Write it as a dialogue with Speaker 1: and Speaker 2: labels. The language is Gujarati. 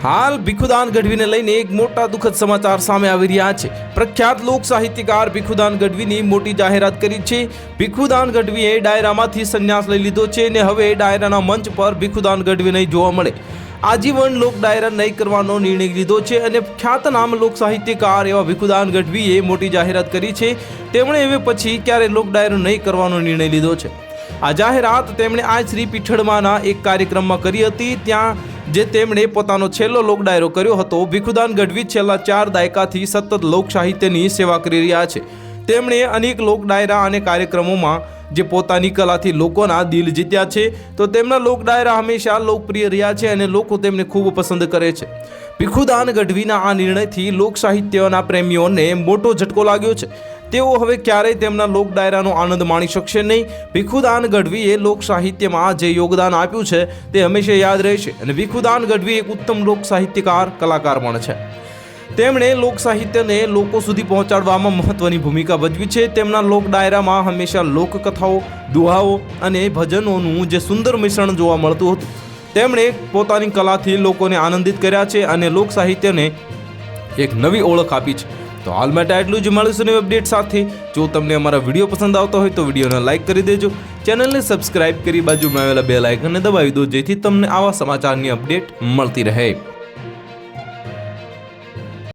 Speaker 1: હાલ ભીખુદાન ગઢવીને લઈને એક મોટા દુઃખદ સમાચાર સામે આવી રહ્યા છે। પ્રખ્યાત લોક સાહિત્યકાર ભીખુદાન ગઢવીની મોટી જાહેરાત કરી છે। ભીખુદાન ગઢવીએ ડાયરામાંથી સંન્યાસ લઈ લીધો છે અને હવે ડાયરાના મંચ પર ભીખુદાન ગઢવી નહીં જોવા મળે। આજીવન લોક ડાયરા નહીં કરવાનો નિર્ણય લીધો છે અને ખ્યાતનામ લોક સાહિત્યકાર એવા ભીખુદાન ગઢવીએ મોટી જાહેરાત કરી છે। તેમણે હવે પછી ક્યારે લોક ડાયરો નહીં કરવાનો નિર્ણય લીધો છે। આ જાહેરાત તેમણે આજ શ્રી પીઠળમાંના એક કાર્યક્રમમાં કરી હતી। ત્યાં જે તેમણે પોતાનો છેલ્લો લોક ડાયરો કર્યો હતો। ભીખુદાન ગઢવી છેલ્લા 4 દાયકાથી સતત લોક સાહિત્યની સેવા કરી રહ્યા છે। તેમણે અનેક લોક ડાયરા અને કાર્યક્રમોમાં જે પોતાની કલાથી લોકોના દિલ જીત્યા છે। તો તેમના લોક ડાયરા હંમેશા લોકપ્રિય રહ્યા છે અને લોકો તેમને ખૂબ પસંદ કરે છે। ભીખુદાન ગઢવીના આ નિર્ણયથી લોક સાહિત્યના પ્રેમીઓને મોટો ઝટકો લાગ્યો છે। તેઓ હવે ક્યારેય તેમના લોક ડાયરાનો આનંદ માણી શકશે નહીં। ભીખુદાન ગઢવીએ લોક સાહિત્યમાં જે યોગદાન આપ્યું છે તે હંમેશા યાદ રહેશે અને ભીખુદાન ગઢવી એક ઉત્તમ લોક સાહિત્યકાર કલાકાર પણ છે। તેમણે લોક સાહિત્યને લોકો સુધી પહોંચાડવામાં મહત્વની ભૂમિકા ભજવી છે। તેમના લોક ડાયરામાં હંમેશા લોકકથાઓ, દુહાઓ અને ભજનોનું જે સુંદર મિશ્રણ જોવા મળતું હતું। તેમણે પોતાની કલાથી લોકોને આનંદિત કર્યા છે અને લોક સાહિત્યને એક નવી ઓળખ આપી છે। તો હાલ માટે આટલું જ। મળીશું નવી અપડેટ સાથે। જો તમને અમારા વિડીયો પસંદ આવતો હોય તો વિડીયોને લાઇક કરી દેજો, ચેનલને સબસ્ક્રાઇબ કરી બાજુમાં આવેલા બેલ આઇકનને દબાવી દો, જેથી તમને આવા સમાચારની અપડેટ મળતી રહે।